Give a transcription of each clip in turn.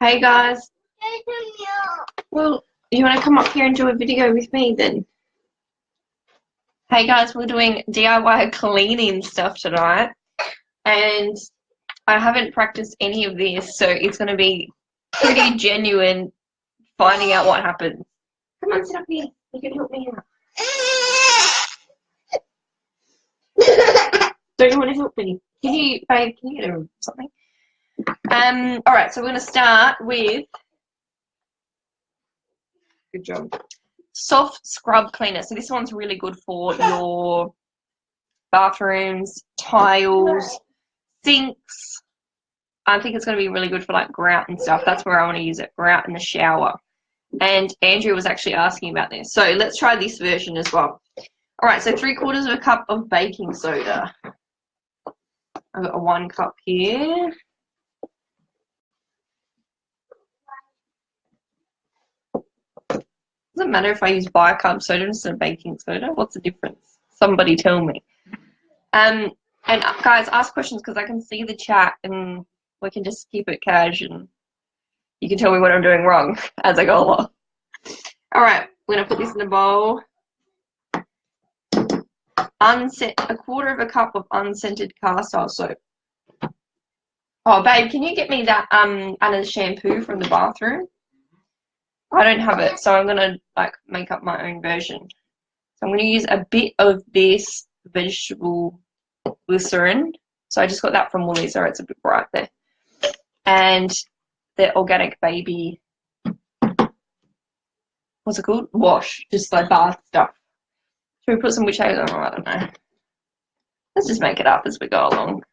Hey guys, well, you want to come up here and do a video with me then? Hey guys, we're doing DIY cleaning stuff tonight, and I haven't practiced any of this, so it's going to be pretty genuine finding out what happens. Come on, sit up here. You can help me out. Don't you want to help me? Babe, can you get her something? Alright, so we're going to start with, good job, soft scrub cleaner. So this one's really good for your bathrooms, tiles, sinks. I think it's going to be really good for like grout and stuff. That's where I want to use it, grout in the shower. And Andrew was actually asking about this. So let's try this version as well. Alright, so 3/4 cup of baking soda. I've got a 1 cup here. Doesn't matter if I use bicarb soda instead of baking soda. What's the difference? Somebody tell me. And guys, ask questions because I can see the chat and we can just keep it cash and you can tell me what I'm doing wrong as I go along. All right, we're gonna put this in a bowl. 1/4 cup of unscented cast iron soap. Oh, babe, can you get me that under the shampoo from the bathroom? I don't have it, so I'm gonna like make up my own version. So I'm gonna use a bit of this vegetable glycerin. So I just got that from Woolies, so it's a bit bright there. And the organic baby, what's it called? Wash, just like bath stuff. Should we put some witch hazel? Oh, I don't know. Let's just make it up as we go along.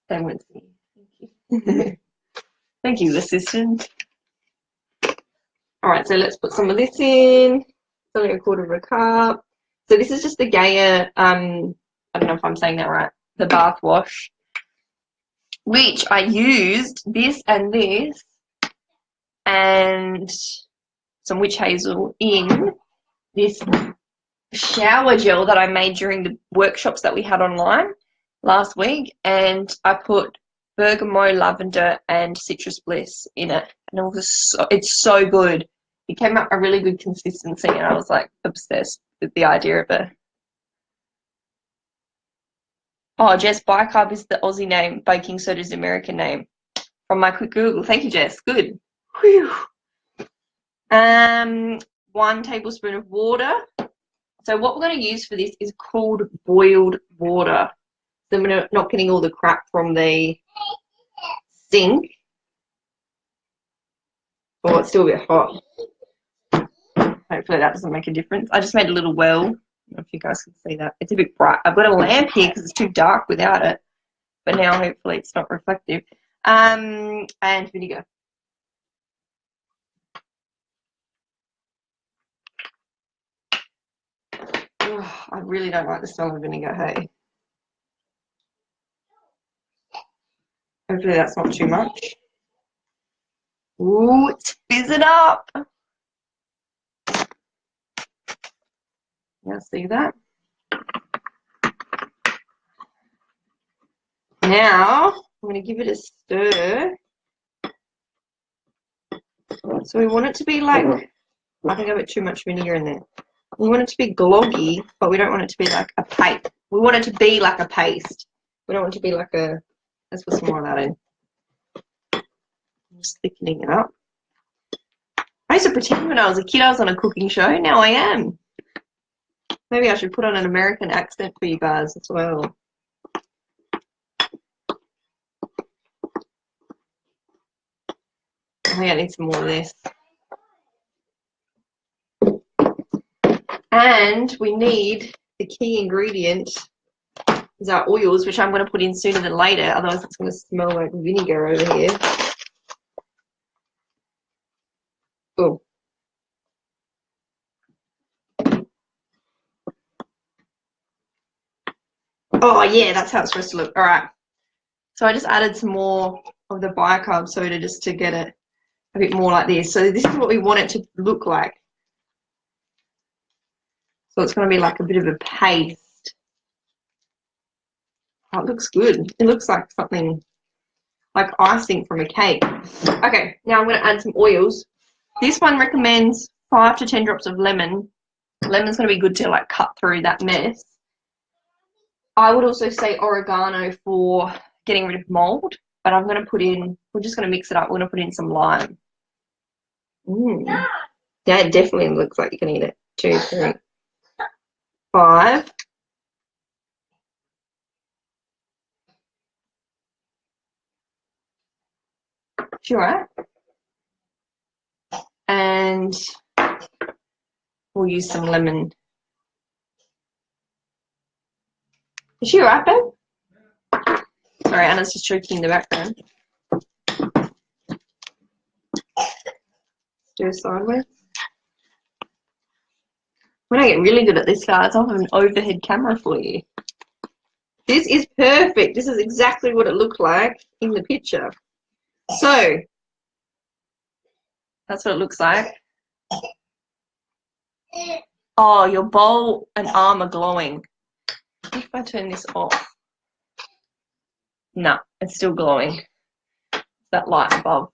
Thank you. Thank you, assistant. All right, so let's put some of this in. It's only 1/4 cup. So this is just the Gaia, I don't know if I'm saying that right, the bath wash, which I used this and some witch hazel in this shower gel that I made during the workshops that we had online last week, and I put bergamot, lavender, and citrus bliss in it, and it's so good. It came up a really good consistency, and I was like obsessed with the idea of it. Oh, Jess, bicarb is the Aussie name, baking soda is the American name. From my quick Google, thank you, Jess. Good. Whew. 1 tablespoon of water. So what we're going to use for this is cooled boiled water. So we're not getting all the crap from the sink. Oh, it's still a bit hot. Hopefully that doesn't make a difference. I just made a little well. I don't know if you guys can see that. It's a bit bright. I've got a lamp here because it's too dark without it. But now hopefully it's not reflective. And vinegar. Oh, I really don't like the smell of vinegar, hey. Hopefully that's not too much. Ooh, it's fizzing up. Yeah, see that? Now, I'm going to give it a stir. So we want it to be like, I think I put too much vinegar in there. We want it to be gloggy, but we don't want it to be like a paste. We want it to be like a paste. We don't want it to be like a, let's put some more of that in. I'm just thickening it up. I used to pretend when I was a kid I was on a cooking show. Now I am. Maybe I should put on an American accent for you guys as well. I think I need some more of this. And we need the key ingredient is our oils, which I'm going to put in sooner than later. Otherwise it's going to smell like vinegar over here. Oh. Oh yeah, that's how it's supposed to look. All right. So I just added some more of the bicarb soda just to get it a bit more like this. So this is what we want it to look like. So it's going to be like a bit of a paste. Oh, it looks good. It looks like something like icing from a cake. Okay, now I'm going to add some oils. This one recommends 5 to 10 drops of lemon. Lemon's going to be good to like cut through that mess. I would also say oregano for getting rid of mold, but I'm going to put in, we're just going to mix it up. We're going to put in some lime. That definitely looks like you can eat it. 2, 3, 5. Sure. And we'll use some lemon. Is she alright, babe? Sorry, Anna's just choking in the background. Do it sideways. When I get really good at this, guys, I'll have an overhead camera for you. This is perfect. This is exactly what it looked like in the picture. So, that's what it looks like. Oh, your bowl and arm are glowing. If I turn this off. No, it's still glowing. That light above.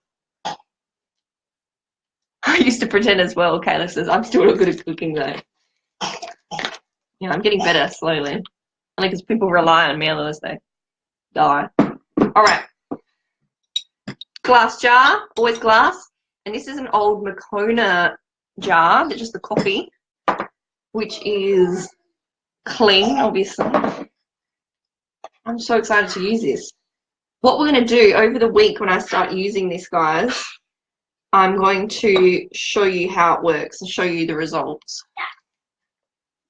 I used to pretend as well, Kayla says. I'm still not good at cooking though. Yeah, I'm getting better slowly. Only because people rely on me, otherwise they die. Alright. Glass jar, always glass. And this is an old Makona jar, just the coffee, which is clean, obviously. I'm so excited to use this. What we're going to do over the week when I start using this, guys, I'm going to show you how it works and show you the results.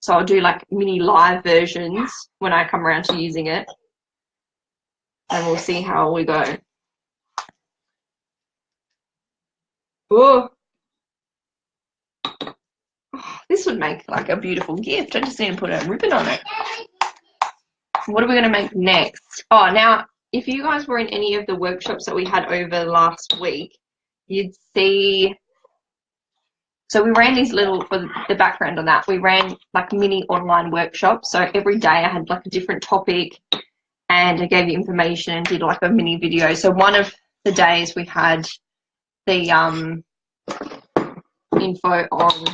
So I'll do like mini live versions when I come around to using it. And we'll see how we go. Oh, this would make like a beautiful gift. I just need to put a ribbon on it. What are we going to make next? Oh, now, if you guys were in any of the workshops that we had over last week, you'd see, so we ran these little, for the background on that, we ran like mini online workshops. So every day I had like a different topic and I gave you information and did like a mini video. So one of the days we had the info on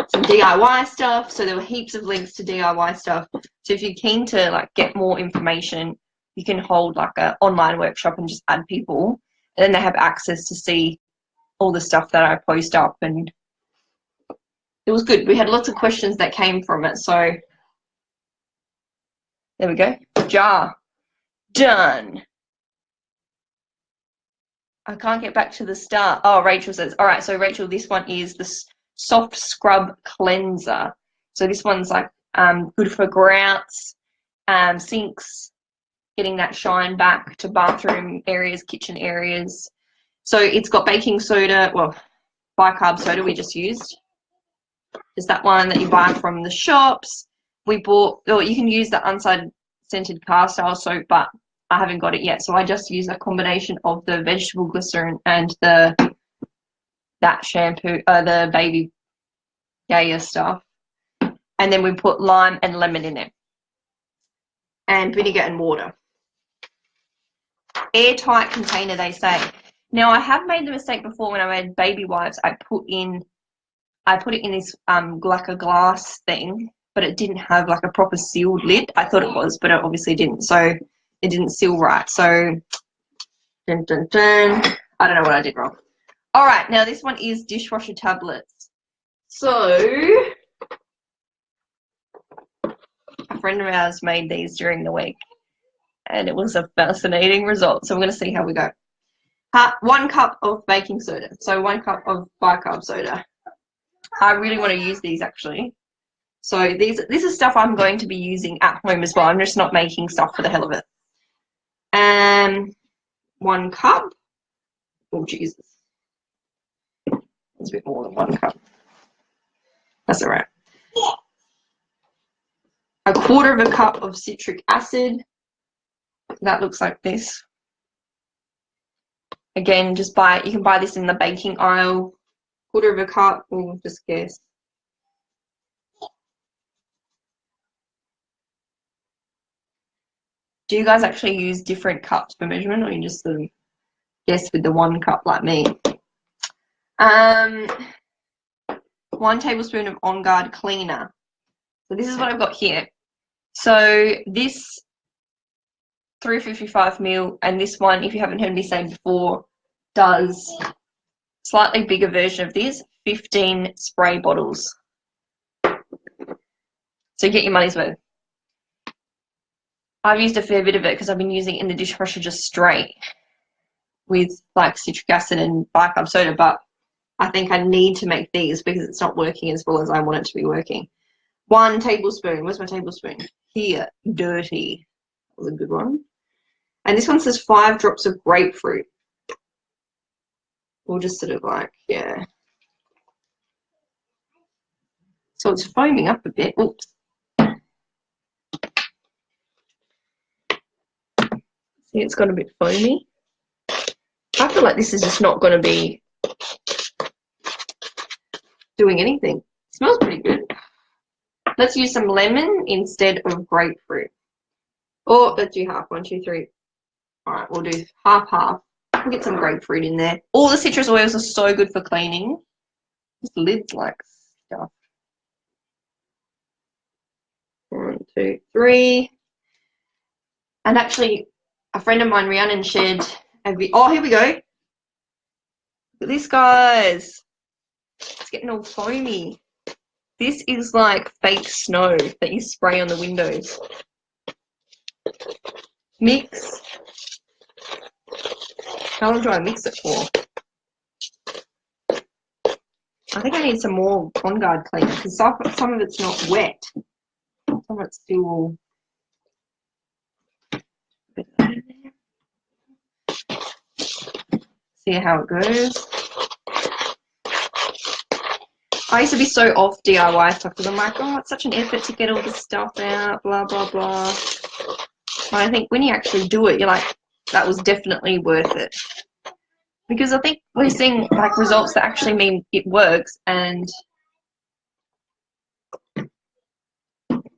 some DIY stuff. So there were heaps of links to DIY stuff. So if you're keen to like get more information, you can hold like an online workshop and just add people. And then they have access to see all the stuff that I post up, and it was good. We had lots of questions that came from it. So there we go. Jar. Done. I can't get back to the start. Oh, Rachel says, all right, so Rachel, this one is the soft scrub cleanser. So this one's like good for grouts, sinks, getting that shine back to bathroom areas, kitchen areas. So it's got baking soda, well, bicarb soda we just used. Is that one that you buy from the shops. We bought, or you can use the unscented car style soap, but I haven't got it yet. So I just use a combination of the vegetable glycerin and that shampoo, the baby Gaia stuff. And then we put lime and lemon in it. And vinegar and water. Airtight container, they say. Now I have made the mistake before when I made baby wipes. I put it in this like a glass thing, but it didn't have like a proper sealed lid. I thought it was, but it obviously didn't. So it didn't seal right. So dun, dun, dun. I don't know what I did wrong. All right, now this one is dishwasher tablets. So a friend of ours made these during the week, and it was a fascinating result. So we're going to see how we go. 1 cup of baking soda. So 1 cup of bicarb soda. I really want to use these actually. So this is stuff I'm going to be using at home as well. I'm just not making stuff for the hell of it. 1 cup. Oh, Jesus. It's a bit more than 1 cup. That's all right. 1/4 cup of citric acid. That looks like this. Again, just you can buy this in the baking aisle. 1/4 cup, just guess. Do you guys actually use different cups for measurement, or you just sort of guess with the 1 cup like me? 1 tablespoon of On Guard cleaner. So this is what I've got here. So this 355 ml, and this one, if you haven't heard me say before, does slightly bigger version of this, 15 spray bottles. So get your money's worth. I've used a fair bit of it because I've been using it in the dishwasher just straight with like citric acid and bicarb soda, but I think I need to make these because it's not working as well as I want it to be working. 1 tablespoon. Where's my tablespoon? Here. Dirty. That was a good one. And this one says 5 drops of grapefruit. We'll just sort of like, yeah. So it's foaming up a bit. Oops. See, it's got a bit foamy. I feel like this is just not going to be doing anything. It smells pretty good. Let's use some lemon instead of grapefruit. Or let's do half. 1, 2, 3. All right, we'll do half. We'll get some grapefruit in there. All the citrus oils are so good for cleaning. This lid's like stuff. 1, 2, 3. And actually, a friend of mine, Rhiannon, shared a video. Oh, here we go. Look at this, guys. It's getting all foamy. This is like fake snow that you spray on the windows. Mix. How long do I mix it for? I think I need some more On Guard cleaner because some of it's not wet. Some of it's still. See how it goes. I used to be so off DIY stuff because I'm like, oh, it's such an effort to get all this stuff out, blah, blah, blah. But I think when you actually do it, you're like, that was definitely worth it. Because I think we're seeing like results that actually mean it works, and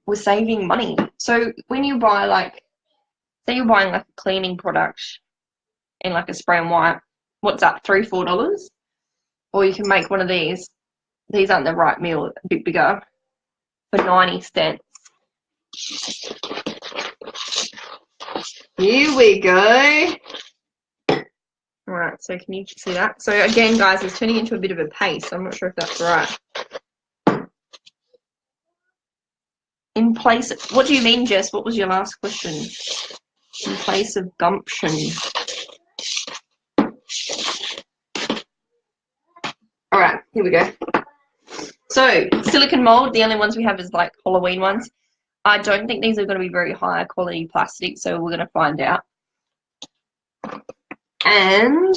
we're saving money. So when you buy like, say you're buying like a cleaning product in like a spray and wipe, what's that, $3, $4? Or you can make one of these. These aren't the right meal, a bit bigger, for 90 cents. Here we go. All right, so can you see that? So again, guys, it's turning into a bit of a paste. I'm not sure if that's right. In place, what do you mean, Jess? What was your last question? In place of gumption. All right, here we go. So silicone mold, the only ones we have is like Halloween ones. I don't think these are going to be very high quality plastic, so we're going to find out. And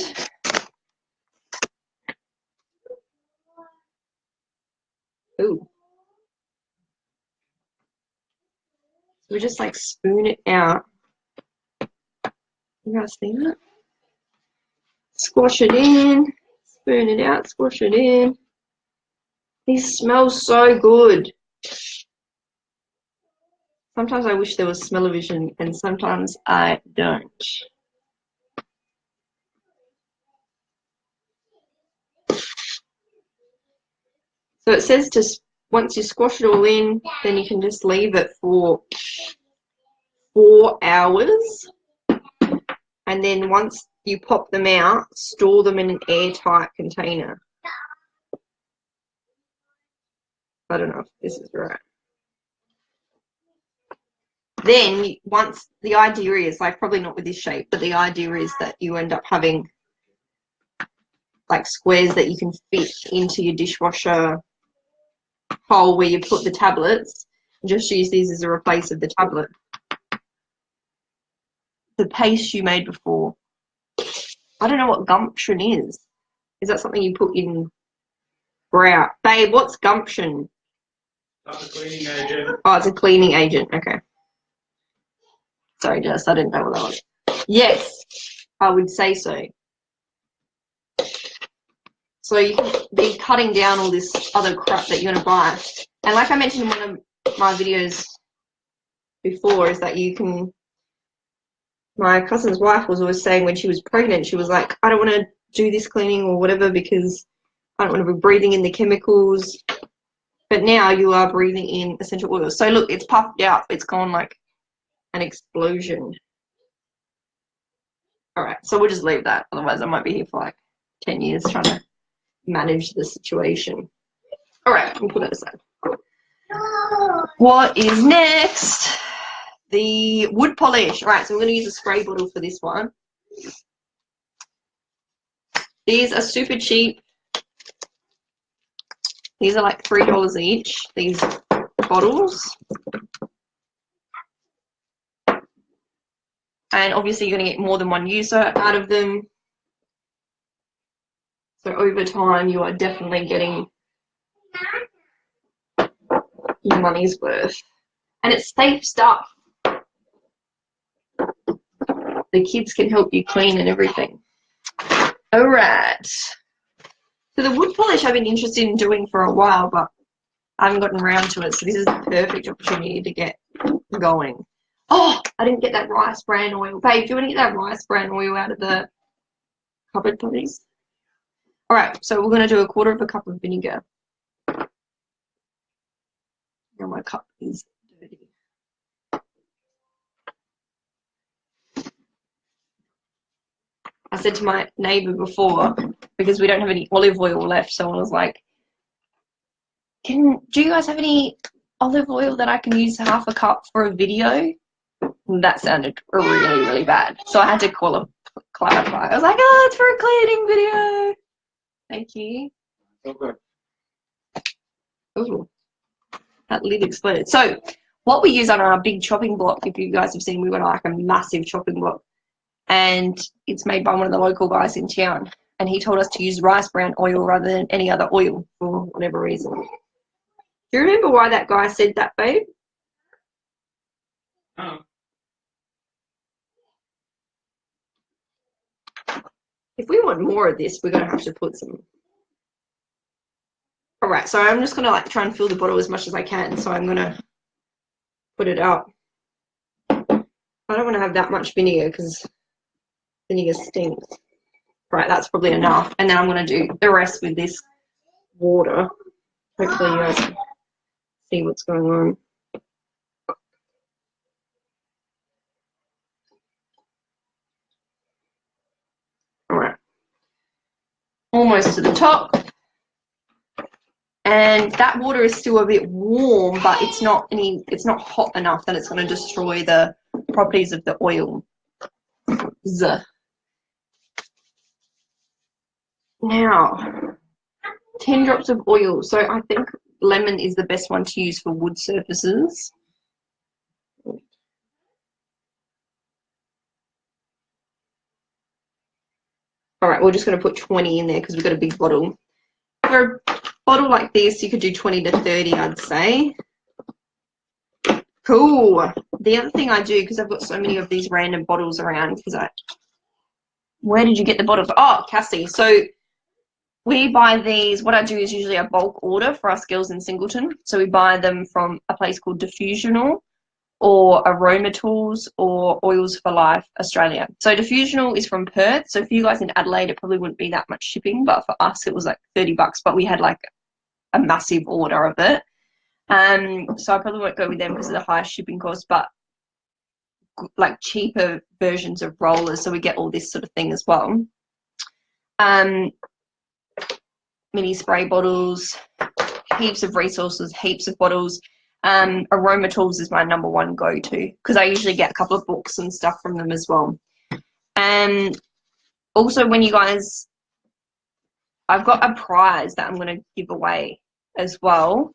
ooh, so we just like spoon it out. You guys see that? Squash it in, spoon it out, squash it in. These smell so good. Sometimes I wish there was smell-o-vision, and sometimes I don't. So it says to, once you squash it all in, then you can just leave it for 4 hours. And then once you pop them out, store them in an airtight container. I don't know if this is right. Then once, the idea is, like, probably not with this shape, but the idea is that you end up having like squares that you can fit into your dishwasher hole where you put the tablets. Just use these as a replace of the tablet. The paste you made before. I don't know what gumption is. Is that something you put in grout? Babe, what's gumption? That's a cleaning agent. Oh, it's a cleaning agent. Okay. Sorry, Jess, I didn't know what that was. Yes, I would say so. So you can be cutting down all this other crap that you're going to buy. And like I mentioned in one of my videos before, is that you can my cousin's wife was always saying when she was pregnant, she was like, I don't want to do this cleaning or whatever because I don't want to be breathing in the chemicals. But now you are breathing in essential oils. So look, it's puffed out. It's gone like an explosion. All right, so we'll just leave that. Otherwise, I might be here for like 10 years trying to manage the situation. All right, we'll put that aside. What is next? The wood polish. All right, so we're going to use a spray bottle for this one. These are super cheap. These are like $3 each, these bottles. And obviously you're going to get more than one user out of them. So over time you are definitely getting your money's worth. And it's safe stuff. The kids can help you clean and everything. All right. So the wood polish I've been interested in doing for a while, but I haven't gotten around to it. So this is the perfect opportunity to get going. Oh, I didn't get that rice bran oil. Babe, do you want to get that rice bran oil out of the cupboard, please? All right, so we're going to do 1/4 cup of vinegar. Now my cup is dirty. I said to my neighbour before, because we don't have any olive oil left, so I was like, do you guys have any olive oil that I can use 1/2 cup for a video? And that sounded really, really bad. So I had to call him, clarify. I was like, oh, it's for a cleaning video. Thank you. Okay. Ooh, that lid exploded. So what we use on our big chopping block, if you guys have seen, we got like a massive chopping block. And it's made by one of the local guys in town. And he told us to use rice bran oil rather than any other oil for whatever reason. Do you remember why that guy said that, babe? Oh. If we want more of this, we're going to have to put some. All right, so I'm just going to like try and fill the bottle as much as I can. So I'm going to put it up. I don't want to have that much vinegar because vinegar stinks. Right, that's probably enough. And then I'm going to do the rest with this water. Hopefully you guys can see what's going on. All right. Almost to the top. And that water is still a bit warm, but it's not hot enough that it's going to destroy the properties of the oil. Now, 10 drops of oil. So I think lemon is the best one to use for wood surfaces. All right, we're just going to put 20 in there because we've got a big bottle. For a bottle like this, you could do 20 to 30, I'd say. Cool. The other thing I do, because I've got so many of these random bottles around, where did you get the bottle? Oh, Cassie. So we buy these. What I do is usually a bulk order for us girls in Singleton. So we buy them from a place called Diffusional or Aroma Tools or Oils for Life Australia. So Diffusional is from Perth. So for you guys in Adelaide, it probably wouldn't be that much shipping, but for us, it was like $30. But we had like a massive order of it. So I probably won't go with them because of the high shipping cost, but like cheaper versions of rollers, so we get all this sort of thing as well. Mini spray bottles, heaps of resources, heaps of bottles. Aroma Tools is my #1 go-to because I usually get a couple of books and stuff from them as well. And also when you guys, I've got a prize that I'm going to give away as well,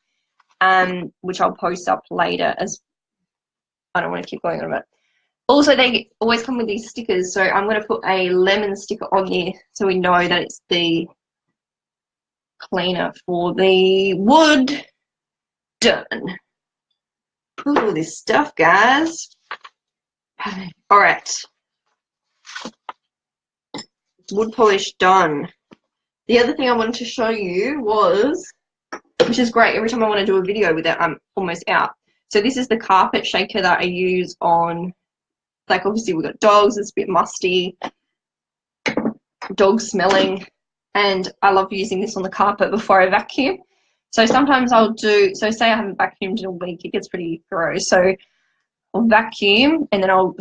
which I'll post up later. As I don't want to keep going on about it. Also, they always come with these stickers, so I'm going to put a lemon sticker on here so we know that it's the cleaner for the wood. Done. Look at all this stuff, guys. All right. Wood polish done. The other thing I wanted to show you was, which is great, every time I want to do a video with it, I'm almost out. So this is the carpet shaker that I use on like obviously we've got dogs, it's a bit musty, dog smelling, and I love using this on the carpet before I vacuum. So sometimes I'll do, so say I haven't vacuumed in a week, it gets pretty gross. So I'll vacuum and then I'll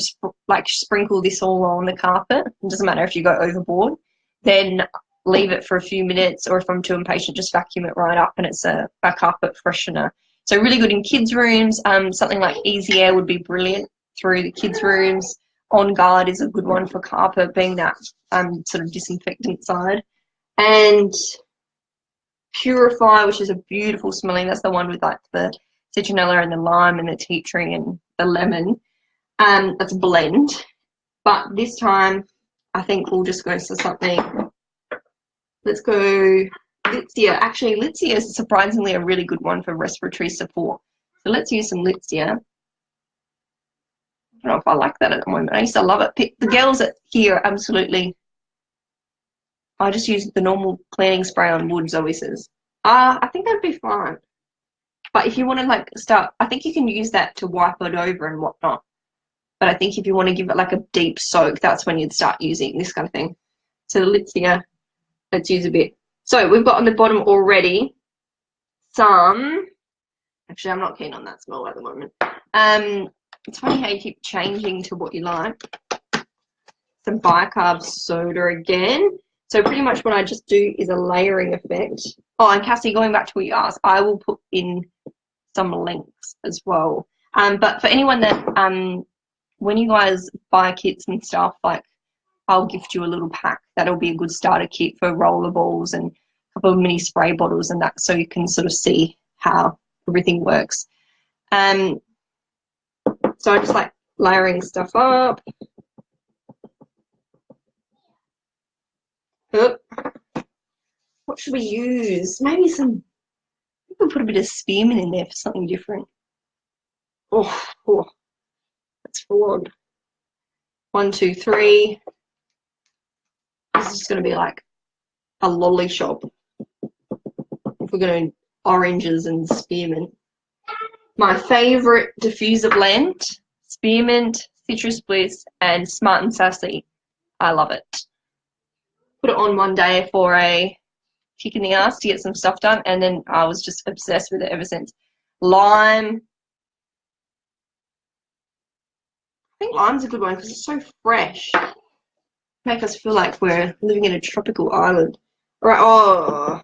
like sprinkle this all on the carpet. It doesn't matter if you go overboard. Then leave it for a few minutes, or if I'm too impatient, just vacuum it right up and it's a carpet freshener. So really good in kids' rooms. Something like Easy Air would be brilliant through the kids' rooms. On Guard is a good one for carpet, being that sort of disinfectant side. And Purify, which is a beautiful smelling. That's the one with like the citronella and the lime and the tea tree and the lemon. That's a blend. But this time, I think we'll just go for something. Let's go Litsia. Actually, Litsia is surprisingly a really good one for respiratory support. So let's use some Litsia. I don't know if I like that at the moment. I used to love it. The girls here absolutely. I just use the normal cleaning spray on woods, obviously. I think that'd be fine. But if you want to like start, I think you can use that to wipe it over and whatnot. But I think if you want to give it like a deep soak, that's when you'd start using this kind of thing. So Litsia, let's use a bit. So we've got on the bottom already some, actually I'm not keen on that smell at the moment. It's funny how you keep changing to what you like. Some bicarb soda again. So pretty much what I just do is a layering effect. Oh, and Cassie, going back to what you asked, I will put in some links as well. But for anyone that, when you guys buy kits and stuff, like I'll gift you a little pack. That'll be a good starter kit for roller balls and a couple of mini spray bottles and that, so you can sort of see how everything works. So I just like layering stuff up. Oh, what should we use? Maybe some, we can put a bit of spearmint in there for something different. Oh, that's full on. 1, 2, 3. This is going to be like a lolly shop if we're going to oranges and spearmint. My favourite diffuser blend, spearmint, citrus bliss, and smart and sassy. I love it. Put it on one day for a kick in the ass to get some stuff done, and then I was just obsessed with it ever since. Lime. I think lime's a good one because it's so fresh. Make us feel like we're living in a tropical island. All right, oh,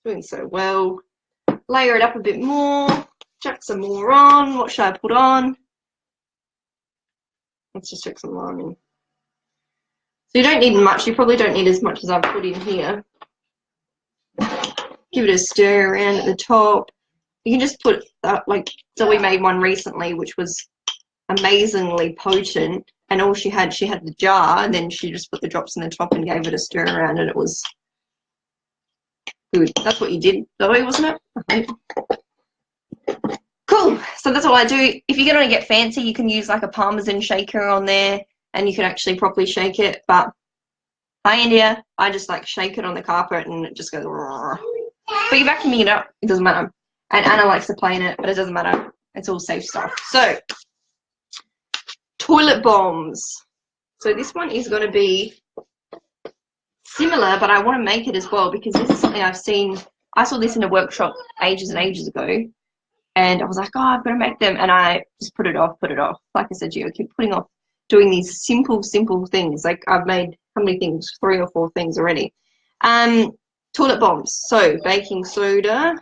doing so well. Layer it up a bit more. Chuck some more on. What should I put on? Let's just chuck some lime in. So you don't need much. You probably don't need as much as I've put in here. Give it a stir around at the top. You can just put, like, so we made one recently which was amazingly potent, and all she had the jar, and then she just put the drops in the top and gave it a stir around, and it was good. That's what you did, Zoe, wasn't it? Cool. So that's all I do. If you're going to get fancy, you can use like a Parmesan shaker on there, and you can actually properly shake it. But hi, India. I just like shake it on the carpet, and it just goes. Rrr. But you're vacuuming it up. It doesn't matter. And Anna likes to play in it, but it doesn't matter. It's all safe stuff. So toilet bombs. So this one is going to be similar, but I want to make it as well because this is something I've seen. I saw this in a workshop ages and ages ago, and I was like, oh, I've got to make them, and I just put it off. Like I said to you, I keep putting off doing these simple things. Like I've made how many things? 3 or 4 things already. Toilet bombs. So baking soda.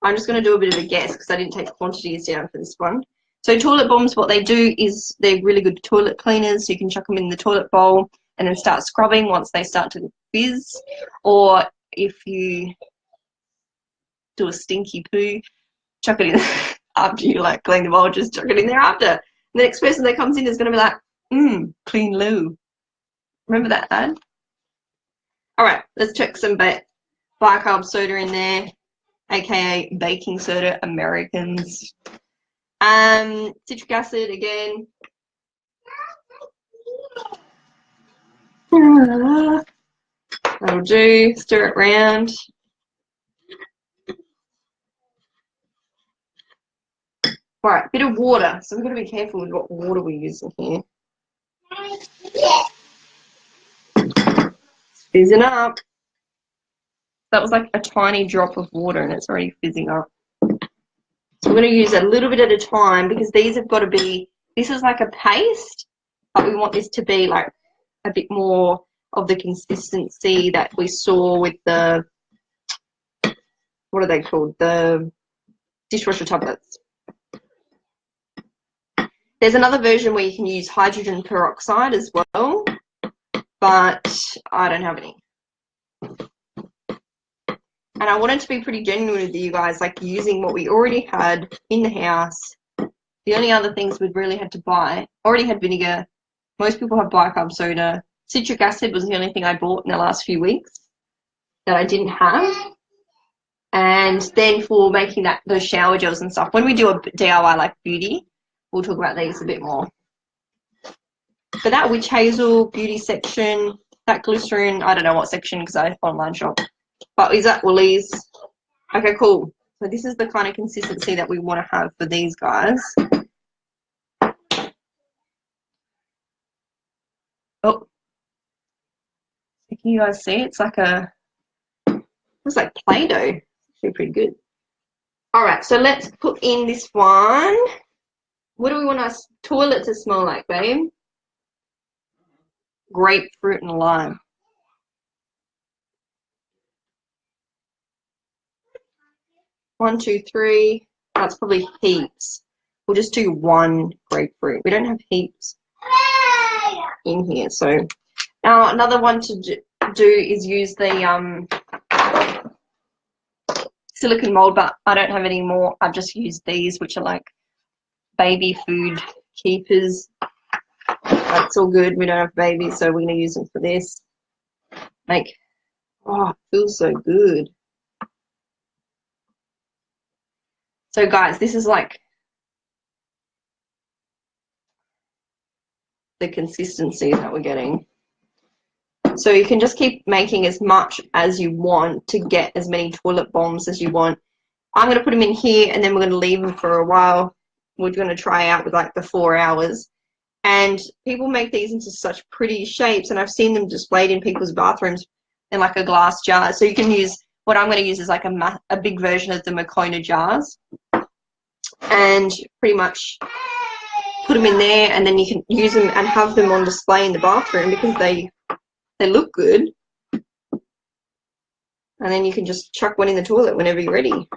I'm just going to do a bit of a guess because I didn't take the quantities down for this one. So toilet bombs, what they do is they're really good toilet cleaners. So you can chuck them in the toilet bowl and then start scrubbing once they start to fizz. Or if you do a stinky poo, chuck it in after you like clean the bowl, just chuck it in there after. The next person that comes in is going to be like, clean loo. Remember that ad? All right, let's chuck some bicarb soda in there, aka baking soda, Americans. Citric acid again. That'll do. Stir it round. All right, bit of water. So we've got to be careful with what water we're using here. Fizzing up. That was like a tiny drop of water and it's already fizzing up. So we're going to use a little bit at a time because these have got to be, this is like a paste, but we want this to be like a bit more of the consistency that we saw with the, what are they called? The dishwasher tablets. There's another version where you can use hydrogen peroxide as well, but I don't have any. And I wanted to be pretty genuine with you guys, like using what we already had in the house. The only other things we'd really had to buy, already had vinegar. Most people have bicarb soda. Citric acid was the only thing I bought in the last few weeks that I didn't have. And then for making that, those shower gels and stuff, when we do a DIY like beauty, we'll talk about these a bit more. But that witch hazel beauty section, that glycerin, I don't know what section because I online shop. But is that Woolies? Okay, cool. So this is the kind of consistency that we want to have for these guys. Oh, can you guys see? It's like a, it's like Play-Doh. Actually pretty good. All right, so let's put in this one. What do we want our toilet to smell like, babe? Grapefruit and lime. One, two, three. That's probably heaps. We'll just do one grapefruit. We don't have heaps in here. So now another one to do is use the silicone mold, but I don't have any more. I've just used these, which are like baby food keepers. That's all good. We don't have babies, so we're going to use them for this. Like, oh, it feels so good. So guys, this is like the consistency that we're getting. So you can just keep making as much as you want to get as many toilet bombs as you want. I'm going to put them in here and then we're going to leave them for a while. We're going to try out with like the 4 hours. And people make these into such pretty shapes, and I've seen them displayed in people's bathrooms in like a glass jar. So you can use, what I'm going to use is like a big version of the Makona jars. And pretty much put them in there, and then you can use them and have them on display in the bathroom because they look good. And then you can just chuck one in the toilet whenever you're ready,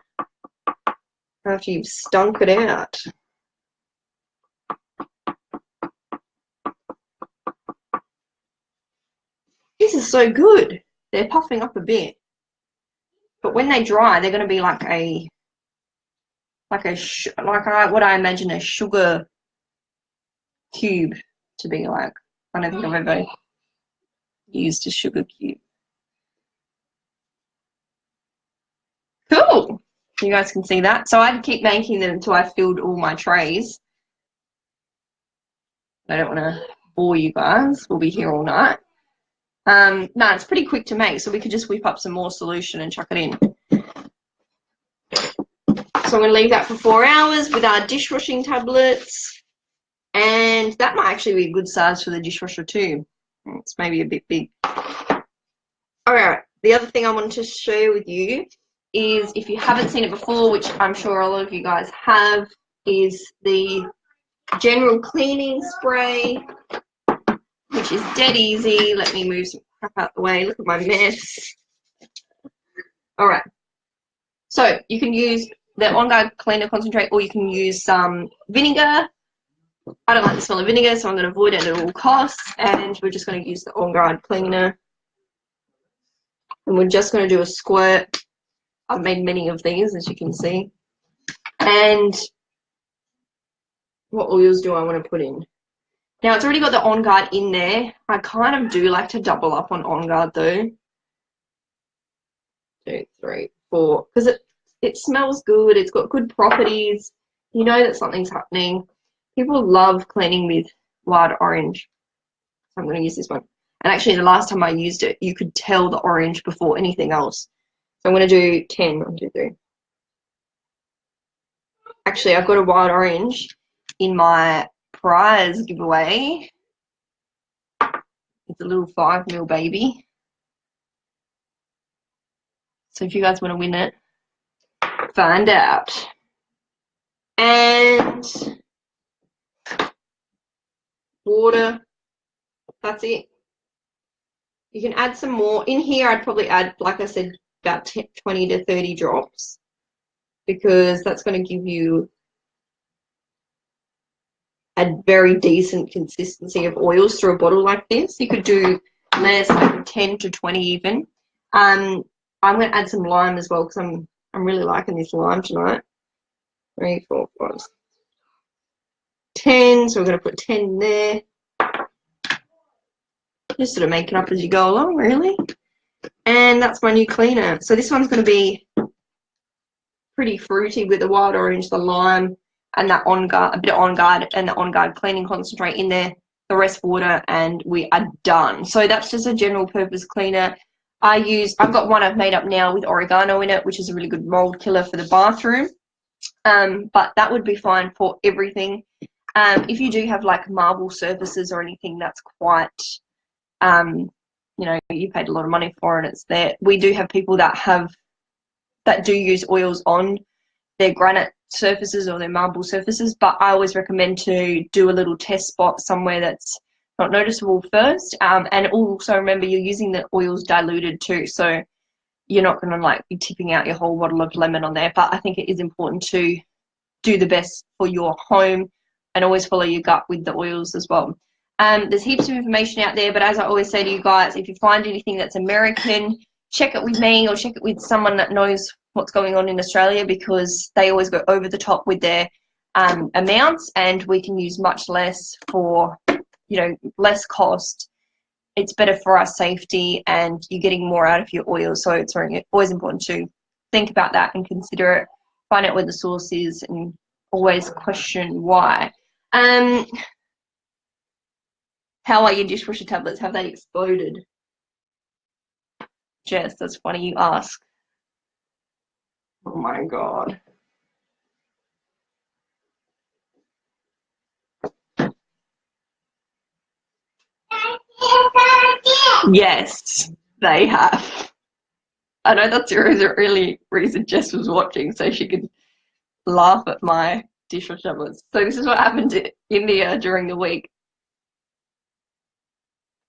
after you've stunk it out. This is so good. They're puffing up a bit, but when they dry, they're going to be like what I imagine a sugar cube to be like. I don't think I've ever used a sugar cube. Cool. You guys can see that. So I'd keep making them until I filled all my trays. I don't want to bore you guys. We'll be here all night. No, it's pretty quick to make, so we could just whip up some more solution and chuck it in. So I'm going to leave that for 4 hours with our dishwashing tablets. And that might actually be a good size for the dishwasher too. It's maybe a bit big. All right, the other thing I wanted to share with you is, if you haven't seen it before, which I'm sure a lot of you guys have, is the general cleaning spray, which is dead easy. Let me move some crap out the way. Look at my mess. All right. So you can use the On Guard Cleaner Concentrate, or you can use some vinegar. I don't like the smell of vinegar, so I'm going to avoid it at all costs. And we're just going to use the On Guard Cleaner. And we're just going to do a squirt. I've made many of these, as you can see. And what oils do I want to put in? Now, it's already got the On Guard in there. I kind of do like to double up on On Guard though. 2, 3, 4. Because it smells good. It's got good properties. You know that something's happening. People love cleaning with wild orange. So I'm going to use this one. And actually, the last time I used it, you could tell the orange before anything else. So I'm going to do 10. 1, 2, 3. Actually, I've got a wild orange in my prize giveaway. It's a little 5 ml baby. So if you guys want to win it, find out. And water, that's it. You can add some more. In here, I'd probably add, like I said, about 20 to 30 drops, because that's going to give you a very decent consistency of oils through a bottle like this. You could do less, like 10 to 20 even. I'm going to add some lime as well, because I'm really liking this lime tonight. 3, 4, 5, 10. So we're going to put 10 in there. Just sort of make it up as you go along, really. And that's my new cleaner. So this one's going to be pretty fruity with the wild orange, the lime, and that On Guard, a bit of On Guard, and the On Guard cleaning concentrate in there. The rest water, and we are done. So that's just a general purpose cleaner. I've got one I've made up now with oregano in it, which is a really good mold killer for the bathroom. But that would be fine for everything. If you do have like marble surfaces or anything that's quite, you know, you paid a lot of money for and it's there. We do have people that do use oils on their granite surfaces or their marble surfaces, but I always recommend to do a little test spot somewhere that's not noticeable first. And also remember, you're using the oils diluted too, so you're not going to like be tipping out your whole bottle of lemon on there. But I think it is important to do the best for your home and always follow your gut with the oils as well. There's heaps of information out there, but as I always say to you guys, if you find anything that's American, check it with me or check it with someone that knows what's going on in Australia, because they always go over the top with their amounts, and we can use much less for, you know, less cost. It's better for our safety, and you're getting more out of your oil. So it's always important to think about that and consider it, find out where the source is, and always question why. How are your dishwasher tablets? Have they exploded? Jess, that's funny you ask. Oh my God. Yes, they have. I know that's the really reason Jess was watching, so she could laugh at my dishwasher tablets. So this is what happened to India during the week.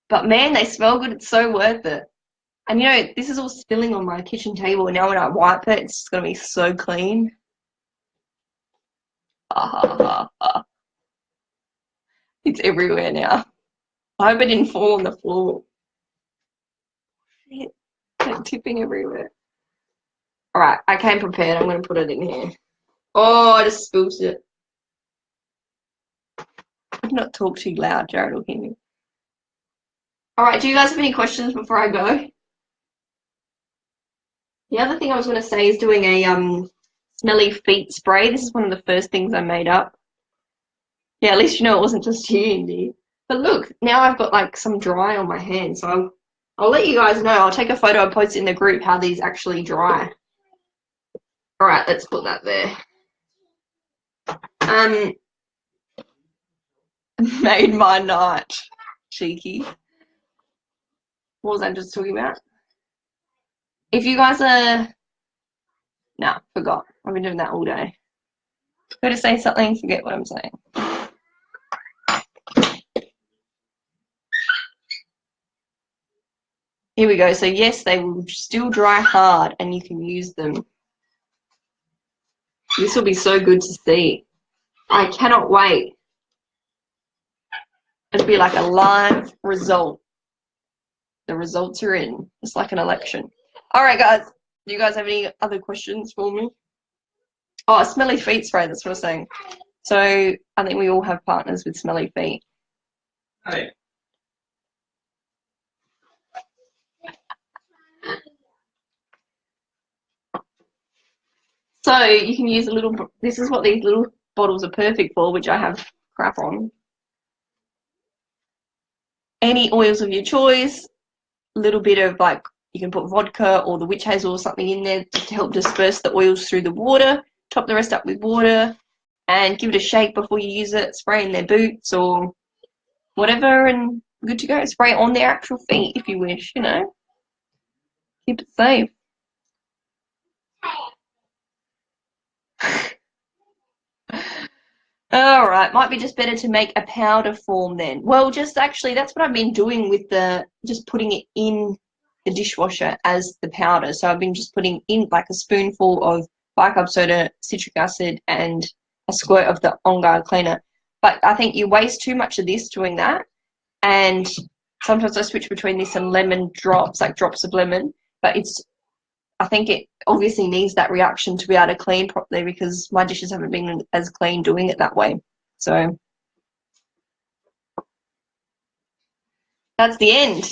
But man, they smell good. It's so worth it. And you know, this is all spilling on my kitchen table. Now when I wipe it, it's going to be so clean. It's everywhere now. I hope it didn't fall on the floor. Shit, it's tipping everywhere. All right, I came prepared. I'm going to put it in here. Oh, I just spilled it. I cannot talk too loud. Jared will hear me. All right, do you guys have any questions before I go? The other thing I was going to say is doing a smelly feet spray. This is one of the first things I made up. Yeah, at least you know it wasn't just you, Indy. But look, now I've got like some dry on my hands, so I'll let you guys know. I'll take a photo and post it in the group how these actually dry. All right, let's put that there. Made my night. Cheeky. What was I just talking about? If you guys are... Nah, forgot. I've been doing that all day. Go to say something, forget what I'm saying. Here we go. So yes, they will still dry hard and you can use them. This will be so good to see. I cannot wait. It'll be like a live result. The results are in. It's like an election. All right, guys. Do you guys have any other questions for me? Oh, smelly feet spray. That's what I was saying. So I think we all have partners with smelly feet. Hey. So you can use a little, this is what these little bottles are perfect for, which I have crap on. Any oils of your choice, a little bit of like, you can put vodka or the witch hazel or something in there to help disperse the oils through the water, top the rest up with water, and give it a shake before you use it. Spray in their boots or whatever, and good to go. Spray on their actual feet if you wish, you know. Keep it safe. All right, might be just better to make a powder form then. Well, just actually, that's what I've been doing with just putting it in the dishwasher as the powder. So I've been just putting in like a spoonful of bicarb soda, citric acid, and a squirt of the On Guard cleaner. But I think you waste too much of this doing that. And sometimes I switch between this and lemon drops, like drops of lemon. But I think it obviously needs that reaction to be able to clean properly because my dishes haven't been as clean doing it that way. So that's the end.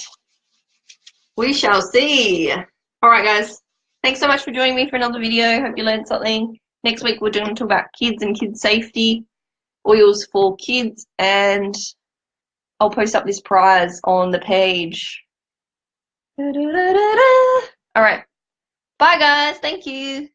We shall see. All right, guys. Thanks so much for joining me for another video. Hope you learned something. Next week, we're going to talk about kids and kids safety, oils for kids, and I'll post up this prize on the page. All right. Bye, guys. Thank you.